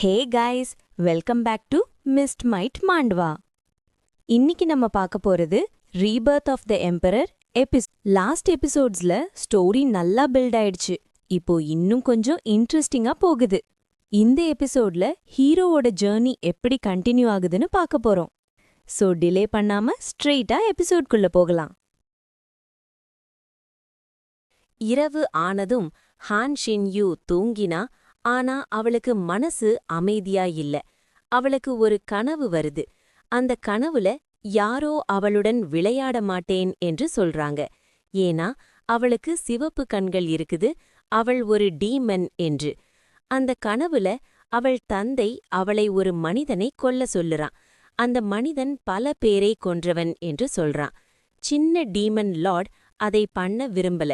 Hey guys, welcome back to மிஸ்ட் மைட் மாண்ட்வா. இன்னைக்கு நம்ம பார்க்க போறது rebirth of the emperor last எபிசோட்ஸ்ல ஸ்டோரி நல்லா பில்ட் ஆயிடுச்சு. இப்போ இன்னும் கொஞ்சம் இன்ட்ரெஸ்டிங்கா போகுது. இந்த எபிசோட்ல ஹீரோவோட ஜர்னி எப்படி கண்டினியூ ஆகுதுன்னு பார்க்க போறோம். சோ டிலே பண்ணாம ஸ்ட்ரெயிட்டா எபிசோட்குள்ள போகலாம். இரவு ஆனதும் ஹான் ஷின் யூ தூங்கினா. ஆனா அவளுக்கு மனசு அமைதியா இல்ல. அவளுக்கு ஒரு கனவு வருது. அந்த கனவுல யாரோ அவளுடன் விளையாட மாட்டேன் என்று சொல்றாங்க. ஏன்னா அவளுக்கு சிவப்பு கண்கள் இருக்குது, அவள் ஒரு டீமன் என்று. அந்த கனவுல அவள் தந்தை அவளை ஒரு மனிதனை கொல்ல சொல்லுறான். அந்த மனிதன் பல பேரை கொன்றவன் என்று சொல்றான். சின்ன டீமன் லார்ட் அதை பண்ண விரும்பல.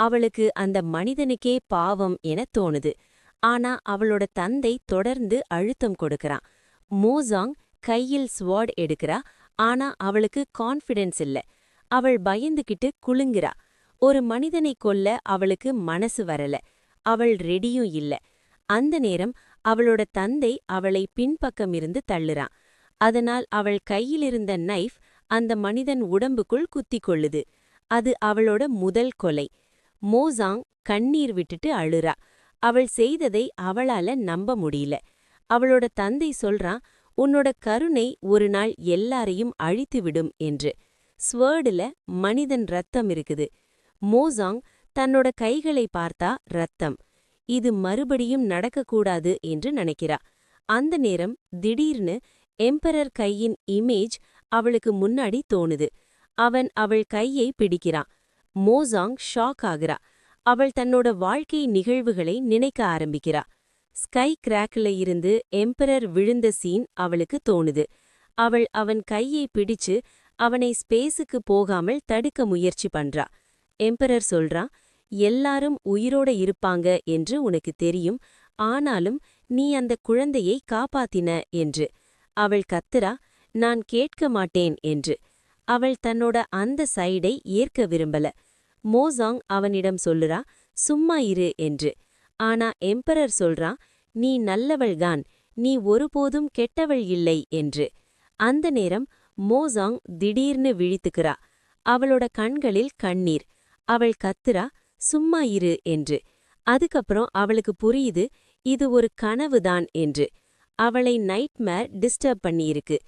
அவளுக்கு அந்த மனிதனுக்கே பாவம் என தோணுது. ஆனா அவளோட தந்தை தொடர்ந்து அழுத்தம் கொடுக்கறான். மோசாங் கையில் ஸ்வார்ட் எடுக்கிறா. ஆனா அவளுக்கு கான்ஃபிடன்ஸ் இல்ல. அவள் பயந்துகிட்டு குலுங்குறா. ஒரு மனிதனை கொல்ல அவளுக்கு மனசு வரல. அவள் ரெடியும் இல்ல. அந்த நேரம் அவளோட தந்தை அவளை பின்பக்கமிருந்து தள்ளுறான். அதனால் அவள் கையிலிருந்த நைஃப் அந்த மனிதன் உடம்புக்குள் குத்திக் கொள்ளுது. அது அவளோட முதல் கொலை. மோசாங் கண்ணீர் விட்டுட்டு அழுறா. அவள் செய்ததை அவளால நம்ப முடியல. அவளோட தந்தை சொல்றான், உன்னோட கருணை ஒரு நாள் எல்லாரையும் அழித்துவிடும் என்று. ஸ்வர்டுல மனிதன் ரத்தம் இருக்குது. மோசாங் தன்னோட கைகளை பார்த்தா ரத்தம். இது மறுபடியும் நடக்கக்கூடாது என்று நினைக்கிறா. அந்த நேரம் திடீர்னு எம்பரர் கையின் இமேஜ் அவளுக்கு முன்னாடி தோணுது. அவன் அவள் கையை பிடிக்கிறான். மோசாங் ஷாக் ஆகுறா. அவள் தன்னோட வாழ்க்கை நிகழ்வுகளை நினைக்க ஆரம்பிக்கிறா. ஸ்கை கிராக்ல இருந்து எம்பரர் விழுந்த சீன் அவளுக்கு தோணுது. அவள் அவன் கையை பிடிச்சு அவனை ஸ்பேஸுக்கு போகாமல் தடுக்க முயற்சி பண்றா. எம்பரர் சொல்றான், எல்லாரும் உயிரோட இருப்பாங்க என்று உனக்கு தெரியும், ஆனாலும் நீ அந்த குழந்தையை காப்பாத்தின என்று. அவள் கத்துறா, நான் கேட்க மாட்டேன் என்று. அவள் தன்னோட அந்த சைடை ஏற்க விரும்பல. மோசாங் அவனிடம் சொல்லுறா, சும்மா இரு என்று. ஆனா எம்பரர் சொல்றான், நீ நல்லவள்தான், நீ ஒருபோதும் கெட்டவள் இல்லை என்று. அந்த நேரம் மோசாங் திடீர்னு விழித்துக்கிறா. அவளோட கண்களில் கண்ணீர். அவள் கத்துறா, சும்மா இரு என்று. அதுக்கப்புறம் அவளுக்கு புரியுது, இது ஒரு கனவுதான் என்று. அவளை நைட்மேர் டிஸ்டர்ப் பண்ணியிருக்கு.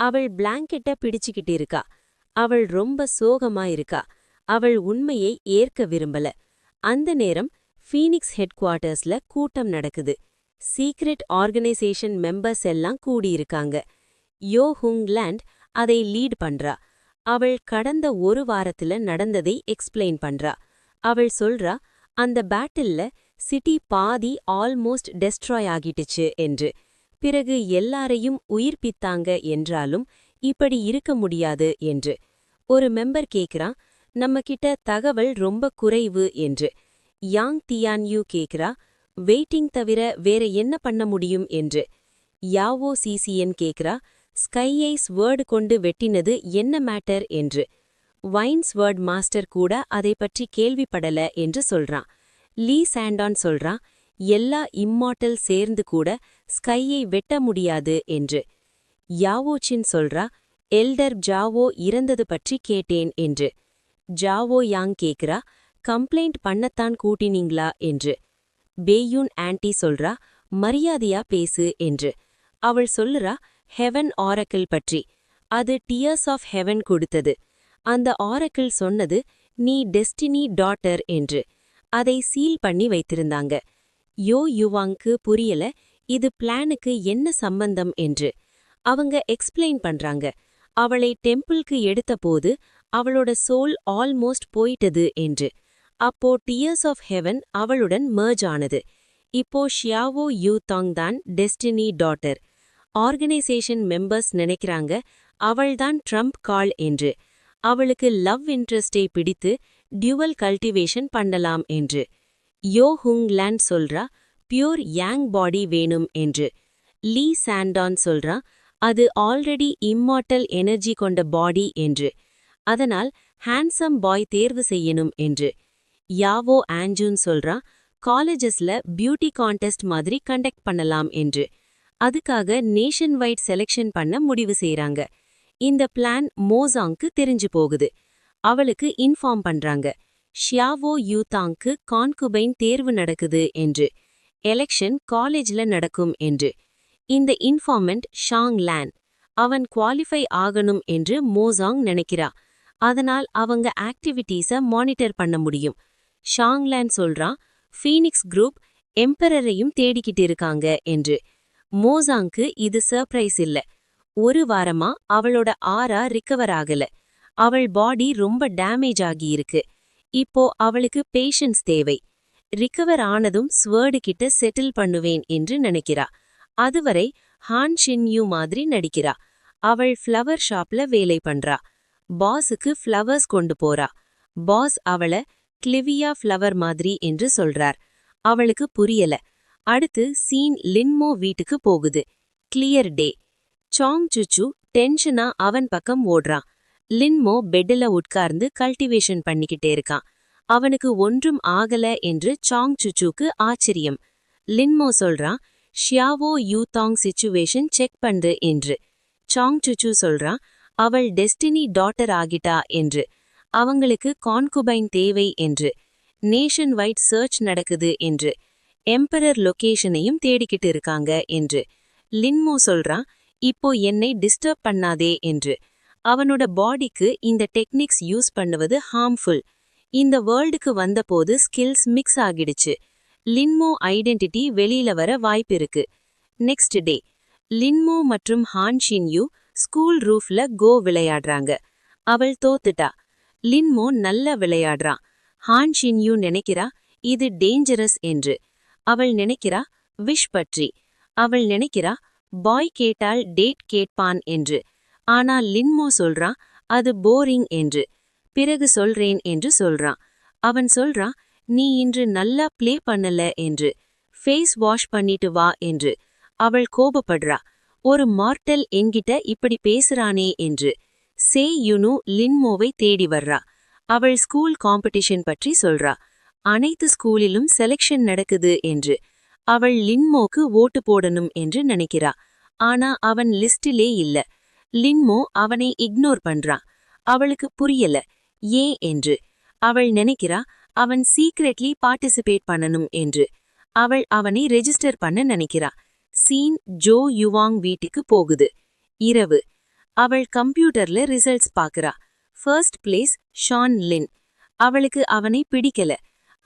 அவள் பிளாங்கெட்ட பிடிச்சுக்கிட்டு இருக்கா. அவள் ரொம்ப சோகமா இருக்கா. அவள் உண்மையை ஏற்க விரும்பல. அந்த நேரம் ஃபீனிக்ஸ் ஹெட் குவார்ட்டர்ஸ்ல கூட்டம் நடக்குது. சீக்ரெட் ஆர்கனைசேஷன் மெம்பர்ஸ் எல்லாம் கூடியிருக்காங்க. யோ ஹுங் லேண்ட் அதை லீட் பண்றா. அவள் கடந்த ஒரு வாரத்துல நடந்ததை எக்ஸ்பிளைன் பண்றா. அவள் சொல்றா, அந்த பேட்டில்ல சிட்டி பாதி ஆல்மோஸ்ட் டெஸ்ட்ராய் ஆகிட்டுச்சு என்று. பிறகு எல்லாரையும் உயிர்ப்பித்தாங்க என்றாலும் இப்படி இருக்க முடியாது என்று. ஒரு மெம்பர் கேக்குறான், நம்ம கிட்ட தகவல் ரொம்ப குறைவு என்று. யாங் தியான்யூ கேக்குறா, வெயிட்டிங் தவிர வேற என்ன பண்ண முடியும் என்று. யாவோ சிசிஎன் கேக்குறா, ஸ்கையை ஸ்வேர்டு கொண்டு வெட்டினது என்ன மேட்டர் என்று. வைன் ஸ்வேர்ட் மாஸ்டர் கூட அதை பற்றி கேள்விப்படல என்று சொல்றான். லீ சாண்டான் சொல்றான், எல்லா இம்மார்ட்டல் சேர்ந்து கூட ஸ்கையை வெட்ட முடியாது என்று. யாவோச்சின் சொல்றா, எல்டர் ஜாவோ இறந்தது பற்றி கேட்டேன் என்று. ஜாவோ யாங் கேக்குறா, கம்ப்ளைண்ட் பண்ணத்தான் கூட்டினீங்களா என்று. பேயூன் ஆன்டி சொல்றா, மரியாதையா பேசு என்று. அவள் சொல்லுறா, ஹெவன் ஆரக்கிள் பற்றி. அது டியர்ஸ் ஆஃப் ஹெவன் கொடுத்தது. அந்த ஆரக்கிள் சொன்னது, நீ டெஸ்டினி டாட்டர் என்று. அதை சீல் பண்ணி வைத்திருந்தாங்க. யோ யுவாங்க்கு புரியல, இது பிளானுக்கு என்ன சம்பந்தம் என்று. அவங்க எக்ஸ்பிளைன் பண்றாங்க. அவளை டெம்பிள்க்கு எடுத்தபோது அவளோட சோல் ஆல்மோஸ்ட் போயிட்டது என்று. அப்போ டியர்ஸ் ஆஃப் ஹெவன் அவளுடன் மர்ஜ் ஆனது. இப்போ ஷியாவோ யூ தாங் தான் டெஸ்டினி டாட்டர். ஆர்கனைசேஷன் மெம்பர்ஸ் நினைக்கிறாங்க அவள்தான் ட்ரம்ப் கால் என்று. அவளுக்கு லவ் இன்ட்ரெஸ்டை பிடித்து டியூவல் கல்டிவேஷன் பண்ணலாம் என்று. யோ ஹுங் லேண்ட் சொல்றா, பியூர் யாங் பாடி வேணும் என்று. லீ சாண்டான் சொல்றா, அது ஆல்ரெடி இம்மார்ட்டல் எனர்ஜி கொண்ட பாடி என்று. அதனால் ஹேண்ட்ஸம் பாய் தேர்வு செய்யணும் என்று. யாவோ ஆஞ்சூன் சொல்றா, காலேஜஸ்ல பியூட்டி கான்டெஸ்ட் மாதிரி கண்டக்ட் பண்ணலாம் என்று. அதுக்காக நேஷன் வைட் செலெக்ஷன் பண்ண முடிவு செய்றாங்க. இந்த பிளான் மோசாங்க்கு தெரிஞ்சு போகுது. அவளுக்கு இன்ஃபார்ம் பண்றாங்க. ஷியாவோ யூதாங்க்கு கான்குபைன் தேர்வு நடக்குது என்று. எலெக்ஷன் காலேஜ்ல நடக்கும் என்று. இந்த இன்ஃபார்மெண்ட் ஷாங் லான். அவன் குவாலிஃபை ஆகணும் என்று மோசாங் நினைக்கிறா. அதனால் அவங்க ஆக்டிவிட்டீஸ மானிட்டர் பண்ண முடியும். ஷாங் லான் சொல்றான், ஃபீனிக்ஸ் குரூப் எம்பரரையும் தேடிக்கிட்டு இருக்காங்க என்று. மோசாங்க்கு இது சர்ப்ரைஸ் இல்ல. ஒரு வாரமா அவளோட ஆரா ரிகவர் ஆகல. அவள் பாடி ரொம்ப டேமேஜ் ஆகியிருக்கு. இப்போ அவளுக்கு பேஷன்ஸ் தேவை. ரிகவர் ஆனதும் ஸ்வர்டு கிட்ட செட்டில் பண்ணுவேன் என்று நினைக்கிறா. அதுவரை ஹான் ஷின்யூ மாதிரி நடிக்கிறா. அவள் ஃப்ளவர் ஷாப்ல வேலை பண்றா. பாஸுக்கு ஃப்ளவர்ஸ் கொண்டு போறா. பாஸ் அவள கிளிவியா ஃப்ளவர் மாதிரி என்று சொல்றார். அவளுக்கு புரியல. அடுத்து சீன் லின்மோ வீட்டுக்கு போகுது. கிளியர் டே. சாங் சுச்சு டென்ஷனா அவன் பக்கம் ஓடுறான். லின்மோ பெட்ல உட்கார்ந்து கல்டிவேஷன் பண்ணிக்கிட்டே இருக்கான். அவனுக்கு ஒன்றும் ஆகல என்று சாங் சுச்சுக்கு ஆச்சரியம். லின்மோ சொல்றான், ஷியாவோ யூதாங் சிச்சுவேஷன் செக் பண்று என்று. சாங் சுச்சு சொல்றான், அவள் டெஸ்டினி டாட்டர் ஆகிட்டா என்று. அவங்களுக்கு கான்குபைன் தேவை என்று. நேஷன் வைட் சர்ச் நடக்குது என்று. எம்பரர் லொகேஷனையும் தேடிக்கிட்டு இருக்காங்க என்று. லின்மோ சொல்றான், இப்போ என்னை டிஸ்டர்ப் பண்ணாதே என்று. அவனோட பாடிக்கு இந்த டெக்னிக்ஸ் யூஸ் பண்ணுவது ஹார்ம்ஃபுல். இந்த வேர்ல்டுக்கு வந்தபோது ஸ்கில்ஸ் மிக்ஸ் ஆகிடுச்சு. லின்மோ ஐடென்டிட்டி வெளியில வர வாய்ப்பிருக்கு. Next day. லின்மோ மற்றும் ஹான் ஷின்யூ ஸ்கூல் ரூஃப்ல கோ விளையாடுறாங்க. அவள் தோத்துட்டா. லின்மோ நல்லா விளையாடுறான். ஹான் ஷின்யூ நினைக்கிறா இது டேஞ்சரஸ் என்று. அவள் நினைக்கிறா விஷ் பற்றி. அவள் நினைக்கிறா பாய் கேட்டால் டேட் கேட்பான் என்று. ஆனா லின்மோ சொல்றான் அது போரிங் என்று. பிறகு சொல்றேன் என்று சொல்றான். அவன் சொல்றான், நீ இன்று நல்லா ப்ளே பண்ணல என்று. ஃபேஸ் வாஷ் பண்ணிட்டு வா என்று. அவள் கோபப்படுறா. ஒரு மார்டல் என்கிட்ட இப்படி பேசுறானே என்று. சே யுனு லின்மோவை தேடி வர்றா. அவள் ஸ்கூல் காம்படிஷன் பற்றி சொல்றா. அனைத்து ஸ்கூலிலும் செலெக்ஷன் நடக்குது என்று. அவள் லின்மோக்கு ஓட்டு போடணும் என்று நினைக்கிறா. ஆனா அவன் லிஸ்டிலே இல்ல. லின்மோ அவனை இக்னோர் பண்றான். அவளுக்கு புரியல ஏன் என்று. அவள் நினைக்கிறா அவன் சீக்ரெட்லி பார்ட்டிசிபேட் பண்ணணும் என்று. அவள் அவனை ரெஜிஸ்டர் பண்ண நினைக்கிறா. சீன் ஜோ யுவாங் வீட்டுக்கு போகுது. இரவு. அவள் கம்ப்யூட்டர்ல ரிசல்ட்ஸ் பாக்குறா. ஃபர்ஸ்ட் பிளேஸ் ஷான் லின். அவளுக்கு அவனை பிடிக்கல.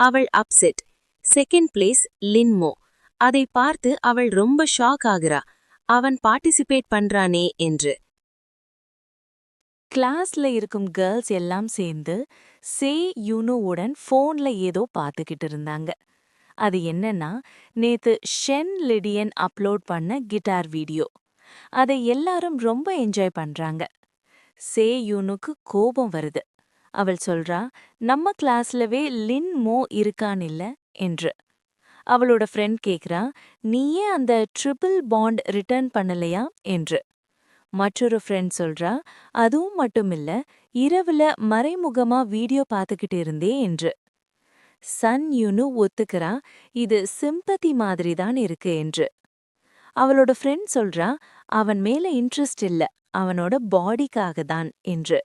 அவள் அப்செட். Second place லின்மோ. அதை பார்த்து அவள் ரொம்ப ஷாக் ஆகுறா. அவன் பார்ட்டிசிபேட் பண்றானே என்று. கிளாஸ்ல இருக்கும் கேர்ள்ஸ் எல்லாம் சேர்ந்து சே யூனோவுடன் ஃபோன்ல ஏதோ பார்த்துக்கிட்டு இருந்தாங்க. அது என்னன்னா, நேத்து ஷென் லிடியன் அப்லோட் பண்ண கிட்டார் வீடியோ. அதை எல்லாரும் ரொம்ப என்ஜாய் பண்றாங்க. சே யூனுக்கு கோபம் வருது. அவள் சொல்றா, நம்ம கிளாஸ்லவே லின் மோ இருக்கானில்ல என்று. அவளோட ஃப்ரெண்ட் கேக்குறா, நீயே அந்த ட்ரிபிள் பாண்ட் ரிட்டர்ன் பண்ணலையா என்று. மற்றொரு ஃப்ரெண்ட் சொல்றா, அதுவும் மட்டுமில்ல, இரவுல மறைமுகமா வீடியோ பார்த்துக்கிட்டு இருந்தே என்று. சன் யூனு ஒத்துக்கிறா, இது சிம்பத்தி மாதிரிதான் இருக்கு என்று. அவளோட ஃப்ரெண்ட் சொல்றா, அவன் மேல இன்ட்ரெஸ்ட் இல்ல, அவனோட பாடிக்காக தான் என்று.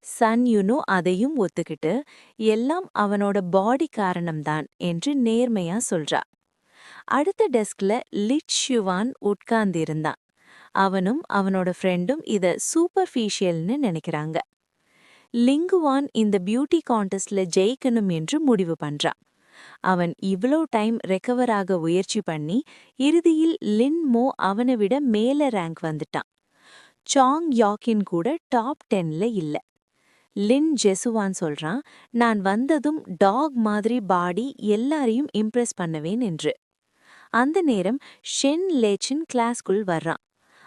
சன் யூனு அதையும் ஒத்துக்கிட்டு, எல்லாம் அவனோட பாடி காரணம்தான் என்று நேர்மையா சொல்றா. அடுத்த டெஸ்க்ல லிட் ஷுவான் உட்கார்ந்திருந்தான். அவனும் அவனோட ஃப்ரெண்டும் இத சூப்பர்ஃபிஷியல்னு நினைக்கிறாங்க. லிங்குவான் இந்த பியூட்டி கான்டெஸ்ட்ல ஜெயிக்கணும் என்று முடிவு பண்றான். அவன் இவ்ளோ டைம் ரெக்கவர் ஆக முயற்சி பண்ணி இறுதியில் லின் மோ அவனை விட மேல ரேங்க் வந்துட்டான். சாங் யாக்கின் கூட டாப் 10ல இல்ல. லின் ஜெசுவான் சொல்றான், நான் வந்ததும் டாக் மாதிரி பாடி எல்லாரையும் இம்ப்ரெஸ் பண்ணுவேன் என்று. அந்த நேரம் ஷென் லேச்சின் கிளாஸ்குள் வர்றான்.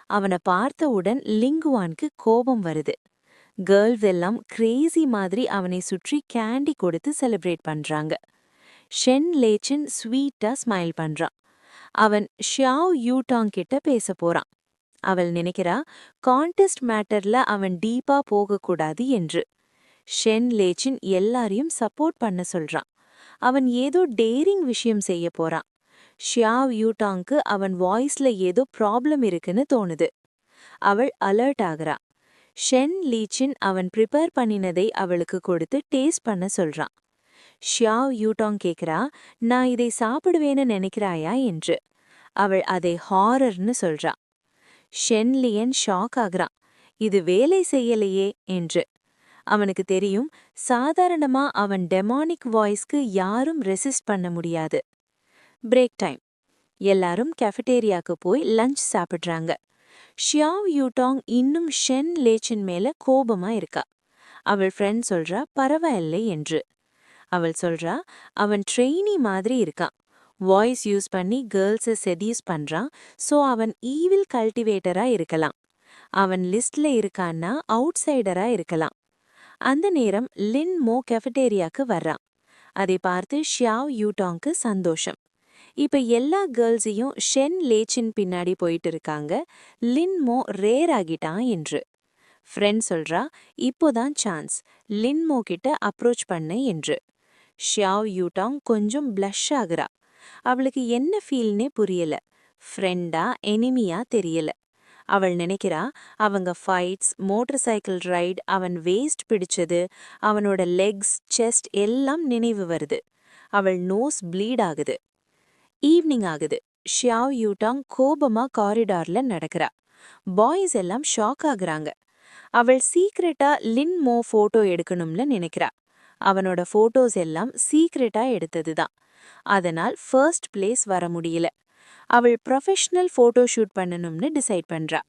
அவனை பார்த்தவுடன் லிங்குவானுக்கு கோபம் வருது. கேர்ள்ஸ் எல்லாம் கிரேசி மாதிரி அவனை சுற்றி கேண்டி கொடுத்து செலிப்ரேட் பண்றாங்க. ஷென் லேச்சின் ஸ்வீட்டா ஸ்மைல் பண்றான். அவன் ஷியாவ் யூடாங் கிட்ட பேச போறான். அவள் நினைக்கிறா, கான்டெஸ்ட் மேட்டர்ல அவன் டீப்பா போகக்கூடாது என்று. ஷென் லேச்சின் எல்லாரையும் சப்போர்ட் பண்ண சொல்றான். அவன் ஏதோ டேரிங் விஷயம் செய்ய போறான். ஷியாவ் யூடாங்க்கு அவன் வாய்ஸ்ல ஏதோ ப்ராப்ளம் இருக்குன்னு தோணுது. அவள் அலர்ட் ஆகுறா. ஷென் லீச்சின் அவன் ப்ரிப்பேர் பண்ணினதை அவளுக்கு கொடுத்து டேஸ்ட் பண்ண சொல்றான். ஷியாவ் யூடாங் கேக்குறா, நான் இதை சாப்பிடுவேன்னு நினைக்கிறாயா என்று. அவள் அதை ஹாரர்னு சொல்றா. ஷென் லியன் ஷாக் ஆகுறான். இது வேலை செய்யலையே என்று. அவனுக்கு தெரியும், சாதாரணமா அவன் டெமானிக் வாய்ஸ்க்கு யாரும் ரெசிஸ்ட் பண்ண முடியாது. Break time. எல்லாரும் கெஃபடேரியாக்கு போய் லஞ்ச் சாப்பிடுறாங்க. ஷியாவ் யூடாங் இன்னும் ஷென் லேச்சின் மேல கோபமா இருக்கா. அவள் ஃப்ரெண்ட் சொல்றா பரவாயில்லை என்று. அவள் சொல்றா, அவன் ட்ரெயினி மாதிரி இருக்கான். வாய்ஸ் யூஸ் பண்ணி கேர்ள்ஸை செடியூஸ் பண்றான். சோ அவன் ஈவில் கல்டிவேட்டரா இருக்கலாம். அவன் லிஸ்ட்ல இருக்கான்னா அவுட் சைடரா இருக்கலாம். அந்த நேரம் லின் மோ கெஃபடேரியாக்கு வர்றான். அதை பார்த்து ஷியாவ் யூடாங்க்கு சந்தோஷம். இப்ப எல்லா கேர்ள்ஸையும் ஷென் லேச்சின் பின்னாடி போயிட்டு இருக்காங்க. லின் மோ ரேர் ஆகிட்டான் என்று. ஃப்ரெண்ட் சொல்றா, இப்போதான் சான்ஸ், லின் மோ கிட்ட அப்ரோச் பண்ண என்று. ஷியாவ் யூடாங் கொஞ்சம் பிளஷ் ஆகுறா. அவளுக்கு என்ன ஃபீல்னே புரியல. ஃப்ரெண்டா எனிமியா தெரியல. அவள் நினைக்கிறா, அவங்க ஃபைட்ஸ், மோட்டார் சைக்கிள் ரைட், அவன் வேஸ்ட் பிடிச்சது, அவனோட லெக்ஸ், செஸ்ட் எல்லாம் நினைவு வருது. அவள் நோஸ் ப்ளீட் ஆகுது. ஈவினிங் ஆகுது. ஷியாவ் யூடாங் கோபமா காரிடார்ல நடக்கிறா. பாய்ஸ் எல்லாம் ஷாக் ஆகுறாங்க. அவள் சீக்ரெட்டா லின் மோ போட்டோ எடுக்கணும்னு நினைக்கிறா. அவனோட போட்டோஸ் எல்லாம் சீக்ரெட்டா எடுத்ததுதான். அதனால் ஃபர்ஸ்ட் பிளேஸ் வர முடியல. அவள் ப்ரொஃபஷனல் போட்டோ ஷூட் பண்ணணும்னு டிசைட் பண்றா.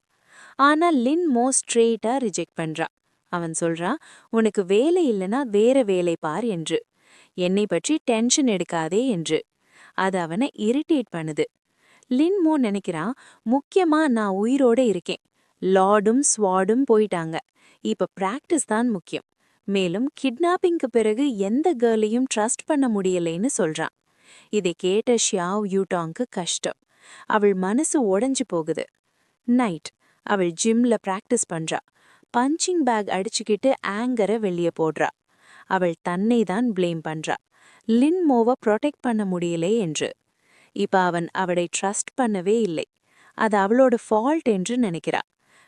ஆனா லின் மோ ஸ்ட்ரெயிட்டா ரிஜெக்ட் பண்றா. அவன் சொல்றா, உனக்கு வேலை இல்லைன்னா வேற வேலை பார் என்று. என்னை பற்றி டென்ஷன் எடுக்காதே என்று. அது அவனை இரிட்டேட் பண்ணுது. லின் மோ நினைக்கிறான், முக்கியமா நான் உயிரோட இருக்கேன். லார்டும் ஸ்வாடும் போயிட்டாங்க. இப்ப பிராக்டிஸ் தான் முக்கியம். மேலும் கிட்னாப்பிங்க்கு பிறகு எந்த கேர்ளையும் ட்ரஸ்ட் பண்ண முடியலைன்னு சொல்றான். இதை கேட்ட ஷியாவ் யூடாங்க்கு கஷ்டம். அவள் மனசு உடைஞ்சு போகுது. நைட். அவள் ஜிம்ல பிராக்டிஸ் பண்றா. பஞ்சிங் பேக் அடிச்சுக்கிட்டு ஆங்கரை வெளியே போடுறா. அவள் தன்னை தான் ப்ளேம் பண்றா. லின் மோவை ப்ரொடெக்ட் பண்ண முடியலே என்று. இப்ப அவன் அவளை ட்ரஸ்ட் பண்ணவே இல்லை. அது அவளோட ஃபால்ட் என்று நினைக்கிறா.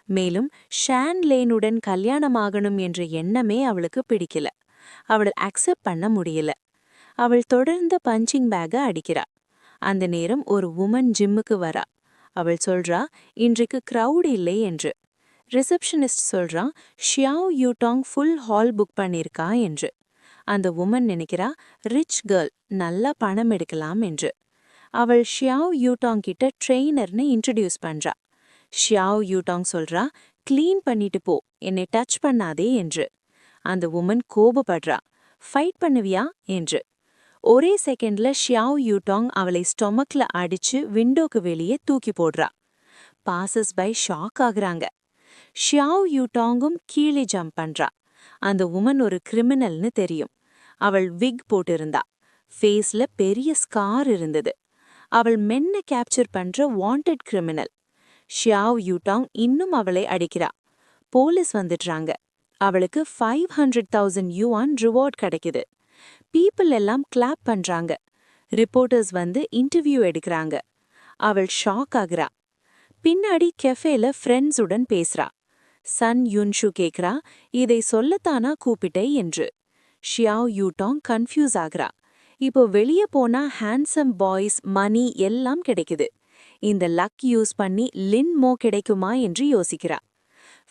மேலும் ஷான் லேனுடன் கல்யாணமாகணும் என்ற எண்ணமே அவளுக்கு பிடிக்கல. அவள் அக்செப்ட் பண்ண முடியல. அவள் தொடர்ந்து பஞ்சிங் பேக அடிக்கிறா. அந்த நேரம் ஒரு உமன் ஜிம்முக்கு வரா. அவள் சொல்றா, இன்றைக்கு கிரவுட் இல்லை என்று. ரிசப்ஷனிஸ்ட் சொல்றா, ஷியாவ் யூடாங் ஃபுல் ஹால் புக் பண்ணிருக்கா என்று. அந்த உமன் நினைக்கிறா, ரிச் கேர்ள், நல்லா பணம் எடுக்கலாம் என்று. அவள் ஷியாவ் யூடாங் கிட்ட ட்ரெயினர்னு இன்ட்ரடியூஸ் பண்றா. ஷியாவ் யூடாங் சொல்றா, கிளீன் பண்ணிட்டு போ, என்னை டச் பண்ணாதே என்று. அந்த உமன் கோபப்படுறா. ஃபைட் பண்ணுவியா என்று. ஒரே செகண்ட்ல ஷியாவ் யூடாங் அவளை ஸ்டொமக்ல அடிச்சு விண்டோக்கு வெளியே தூக்கி போடுறா. பாசஸ் பை ஷாக் ஆகுறாங்க. ஷியாவ் யூடாங்கும் கீழே ஜம்ப் பண்றா. அந்த உமன் ஒரு கிரிமினல்னு தெரியும். அவள் விக் போட்டிருந்தா. ஃபேஸ்ல பெரிய ஸ்கார் இருந்தது. அவள் மென்ன கேப்சர் பண்ற வாண்டட் கிரிமினல். ஷியாவ் யூடாங் இன்னும் அவளை அடிக்கிறா. போலீஸ் வந்துடுறாங்க. அவளுக்கு 500,000 யுவான் ரிவார்ட் கிடைக்குது. பீப்புள் எல்லாம் கிளாப் பண்றாங்க. ரிப்போர்ட்டர்ஸ் வந்து இன்டர்வியூ எடுக்கிறாங்க. அவள் ஷாக் ஆகுறா. பின்னாடி கெஃபேல ஃப்ரெண்ட்ஸுடன் பேசுறா. சன் யுன்ஷு கேக்குறா, இதை சொல்லத்தானா கூப்பிட்டே என்று. ஷியாவ் யூடாங் கன்ஃபியூஸ் ஆகுறா. இப்போ வெளியே போனா ஹேண்ட்ஸம் பாய்ஸ், மணி எல்லாம் கிடைக்குது. இந்த லக் யூஸ் பண்ணி லின் மோ கிடைக்குமா என்று யோசிக்கிறா.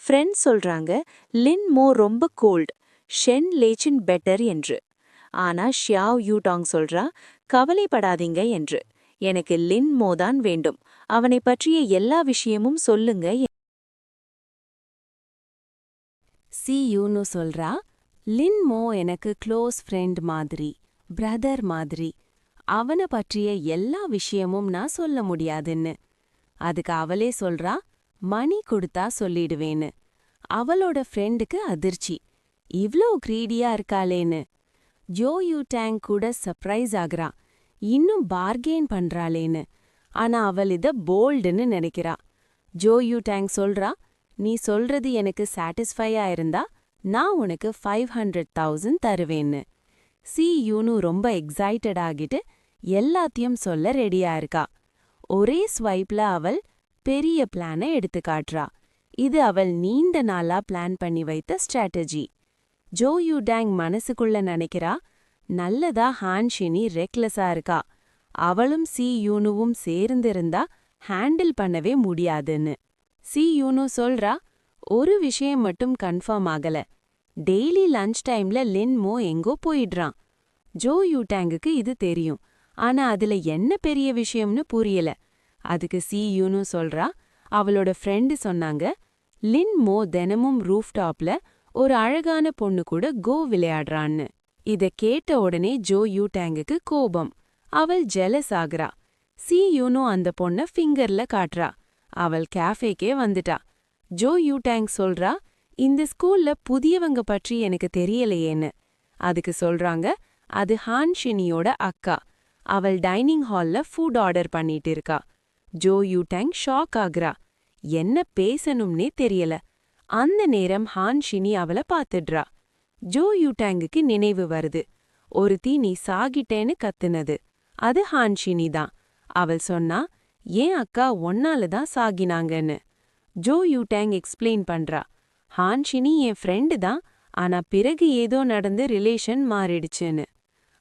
ஃப்ரெண்ட்ஸ் சொல்றாங்க, லின் மோ ரொம்ப கோல்ட், ஷென் லேச்சின் பெட்டர் என்று. ஆனா ஷியாவ் யூடாங் சொல்றா, கவலைப்படாதீங்க என்று. எனக்கு லின் மோ தான் வேண்டும். அவனை பற்றிய எல்லா விஷயமும் சொல்லுங்க. சி யூன்னு சொல்றா, லின் மோ எனக்கு க்ளோஸ் ஃப்ரெண்ட் மாதிரி, பிரதர் மாதிரி. அவனை பற்றிய எல்லா விஷயமும் நான் சொல்ல முடியாதுன்னு. அதுக்கு அவளே சொல்றா, மணி கொடுத்தா சொல்லிடுவேன்னு. அவளோட ஃப்ரெண்டுக்கு அதிர்ச்சி. இவ்ளோ கிரீடியா இருக்காளேன்னு. ஜோ யூடாங் கூட சர்ப்ரைஸ் ஆகுறா. இன்னும் பார்கெயின் பண்றாளேன்னு. ஆனா அவள் இத போல்டுன்னு நினைக்கிறா. ஜோ யூடாங் சொல்றா, நீ சொல்றது எனக்கு சாட்டிஸ்ஃபையா இருந்தா நான் உனக்கு 500,000 தருவேன்னு. சி யூனு ரொம்ப எக்ஸைட்டட் ஆகிட்டு, எல்லாத்தையும் சொல்ல ரெடியா இருக்கா. ஒரே ஸ்வைப்ல அவள் பெரிய பிளானை எடுத்து காட்டுறா. இது அவள் நீண்ட நாளா பிளான் பண்ணி வைத்த ஸ்ட்ராட்டஜி. ஜோ யூடாங் மனசுக்குள்ள நினைக்கிறா, நல்லதா ஹான் ஷினி ரெக்லெஸா இருக்கா. அவளும் சி யூனுவும் சேர்ந்திருந்தா ஹேண்டில் பண்ணவே முடியாதுன்னு. சி யூனு சொல்றா, ஒரு விஷயம் மட்டும் கன்ஃபார்ம் ஆகல. டெய்லி லஞ்ச் டைம்ல லின் மோ எங்கோ போயிடுறான். ஜோ யூடாங்குக்கு இது தெரியும். ஆனா அதுல என்ன பெரிய விஷயம்னு புரியல. அதுக்கு சி யூனு சொல்றா, அவளோட ஃப்ரெண்டு சொன்னாங்க, லின் மோ தினமும் ரூஃப்டாப்ல ஒரு அழகான பொண்ணு கூட கோ விளையாடுறான்னு. இத கேட்ட உடனே ஜோ யூடாங்குக்கு கோபம். அவள் ஜெலஸ் ஆகுறா. சி யூனு அந்த பொண்ண ஃபிங்கர்ல காட்டுறா. அவள் கேஃபேக்கே வந்துட்டா. ஜோ யூடாங் சொல்றா, இந்த ஸ்கூல்ல புதியவங்க பற்றி எனக்கு தெரியலையேன்னு. அதுக்கு சொல்றாங்க, அது ஹான் ஷினியோட அக்கா. அவள் டைனிங் ஹால்ல ஃபுட் ஆர்டர் பண்ணிட்டு இருக்கா. ஜோ யூடாங் ஷாக் ஆகுறா. என்ன பேசணும்னே தெரியல. அந்த நேரம் ஹான் ஷினி அவள பாத்துடுறா. ஜோ யூடாங்குக்கு நினைவு வருது. ஒருத்தி நீ சாகிட்டேன்னு கத்துனது. அது ஹான் ஷினி தான். அவள் சொன்னா, ஏன் அக்கா ஒன்னாலதான் சாகினாங்கன்னு. ஜோ யூடாங் எக்ஸ்பிளைன் பண்றா. ஹான் ஷினி என் ஃப்ரெண்டு தான், ஆனா பிறகு ஏதோ நடந்து ரிலேஷன் மாறிடுச்சுன்னு.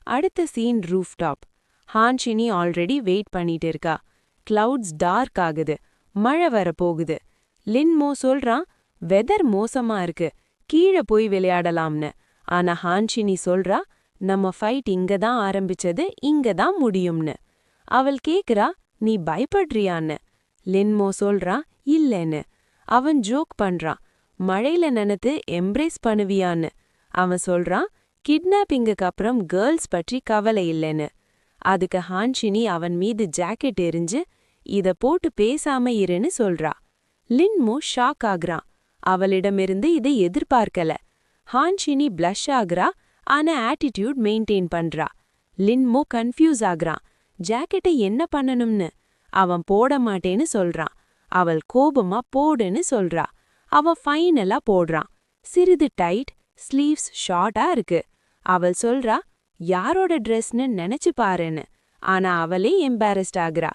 அடுத்த சீன் ரூஃப்டாப். ஹான் ஷினி ஆல்ரெடி வெயிட் பண்ணிட்டு இருக்கா. கிளவுட்ஸ் டார்க் ஆகுது. மழை வரப்போகுது. லின் மோ சொல்றான், வெதர் மோசமா இருக்கு, கீழே போய் விளையாடலாம்னு. ஆனா ஹான் ஷினி சொல்றா, நம்ம ஃபைட் இங்க தான் ஆரம்பிச்சது, இங்க தான் முடியும்னு. அவள் கேக்குறா, நீ பயப்படுறியான்னு. லின்மோ சொல்றா, இல்லைன்னு. அவன் ஜோக் பண்றான், மழையில நனைத்து எம்ப்ரேஸ் பண்ணுவியான்னு. அவன் சொல்றான், கிட்னாப்பிங்குக்கு அப்புறம் கேர்ள்ஸ் பற்றி கவலை இல்லைன்னு. அதுக்கு ஹான் ஷினி அவன் மீது ஜாக்கெட் எரிஞ்சு, இத போட்டு பேசாம இருன்னு சொல்றா. லின்மோ ஷாக் ஆகுறான். அவளிடமிருந்து இதை எதிர்பார்க்கல. ஹான் ஷினி பிளஷ் ஆகுறா, ஆனா ஆட்டிடியூட் மெயின்டைன் பண்றா. லின்மோ கன்ஃபியூஸ் ஆகுறான், ஜாக்கெட்டை என்ன பண்ணணும்னு. அவன் போட மாட்டேன்னு சொல்றான். அவள் கோபமா போடுன்னு சொல்றா. அவன் ஃபைனலா போடுறான். சிறிது டைட், ஸ்லீவ்ஸ் ஷார்ட்டா இருக்கு. அவள் சொல்றா, யாரோட ட்ரெஸ்ன்னு நினைச்சு பாருன்னு. ஆனா அவளே எம்பாரஸ்ட் ஆகுறா.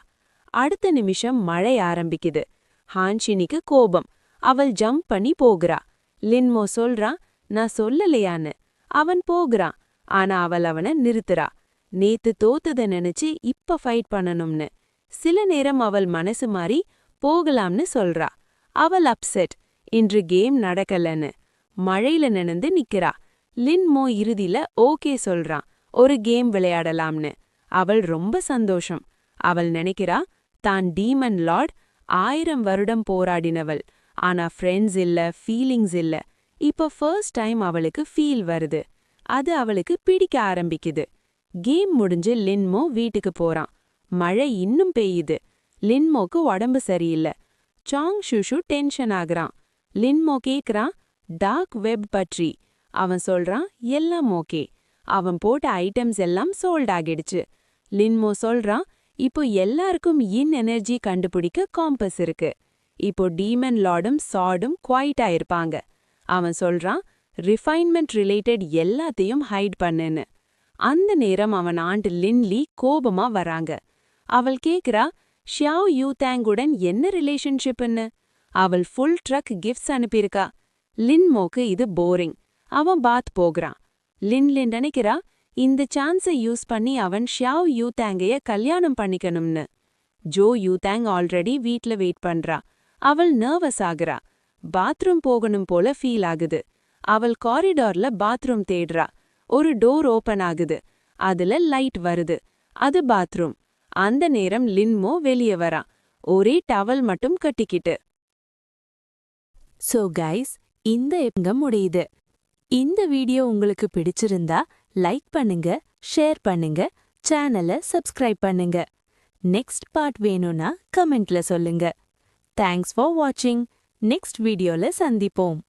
அடுத்த நிமிஷம் மழை ஆரம்பிக்குது. ஹான் ஷினிக்கு கோபம். அவள் ஜம்ப் பண்ணி போகிறா. லின்மோ சொல்றான், நான் சொல்லலையான்னு. அவன் போகிறான். ஆனா அவள் அவனை நிறுத்துறா. நேத்து தோத்தத நினைச்சு இப்ப ஃபைட் பண்ணணும்னு. சில நேரம் அவள் மனசு மாறி போகலாம்னு சொல்றா. அவள் அப்செட், இன்று கேம் நடக்கலன்னு. மழையில நனைந்து நிக்கிறா. லின்மோ இறுதியில ஓகே சொல்றான், ஒரு கேம் விளையாடலாம்னு. அவள் ரொம்ப சந்தோஷம். அவள் நினைக்கிறா, தான் டீமன் லார்ட், 1000 வருடம் போராடினவள். ஆனா ஃப்ரெண்ட்ஸ் இல்ல, ஃபீலிங்ஸ் இல்ல. இப்ப ஃபர்ஸ்ட் டைம் அவளுக்கு ஃபீல் வருது. அது அவளுக்கு பிடிக்க ஆரம்பிக்குது. கேம் முடிஞ்சு லின்மோ வீட்டுக்கு போறான். மழை இன்னும் பெய்யுது. லின்மோக்கு உடம்பு சரியில்லை. Song ஷுஷு tension ஆகுறான். லின்மோ கேக்குறான், டார்க் வெப் பற்றி. அவன் சொல்றான், எல்லாம் ஓகே. அவன் போட்ட ஐட்டம்ஸ் எல்லாம் சோல்ட் ஆகிடுச்சு. லின்மோ சொல்றான், இப்போ எல்லாருக்கும் எனர்ஜி கண்டுபிடிக்க காம்பஸ் இருக்கு. இப்போ டீமன் லார்டும் சாடும் குவைட்டா இருப்பாங்க. அவன் சொல்றான், ரிஃபைன்மெண்ட் ரிலேட்டட் எல்லாத்தையும் ஹைட் பண்ணுன்னு. அந்த நேரம் அவன் ஆண்ட் லின்லி கோபமா வராங்க. அவள் கேக்குறா, ஷியாவ் யூதாங்குடன் என்ன ரிலேஷன்ஷிப்னு. அவள் ஃபுல் ட்ரக் கிஃப்ட்ஸ் அனுப்பியிருக்கா. லின்மோக்கு இது போரிங். அவன் பாத் போகிறான். லின் நினைக்கிறா, இந்த சான்ஸை யூஸ் பண்ணி அவன் ஷியாவ் யூதாங்கைய கல்யாணம் பண்ணிக்கணும்னு. ஜோ யூதாங் ஆல்ரெடி வீட்ல வெயிட் பண்றா. அவள் நர்வஸ் ஆகுறா. பாத்ரூம் போகணும் போல ஃபீல் ஆகுது. அவள் காரிடார்ல பாத்ரூம் தேடுறா. ஒரு டோர் ஓபன் ஆகுது. அதுல லைட் வருது. அது பாத்ரூம். அந்த நேரம் லின்மோ வெளியே வரா. ஒரே டவல் மட்டும் கட்டிக்கிட்டு. சோ கைஸ், இந்த எப்கம் முடியுது. இந்த வீடியோ உங்களுக்கு பிடிச்சிருந்தா லைக் பண்ணுங்க, ஷேர் பண்ணுங்க, சேனலை சப்ஸ்கிரைப் பண்ணுங்க. நெக்ஸ்ட் பார்ட் வேணும்னா கமெண்ட்ல சொல்லுங்க. தேங்க்ஸ் ஃபார் வாட்சிங். நெக்ஸ்ட் வீடியோல சந்திப்போம்.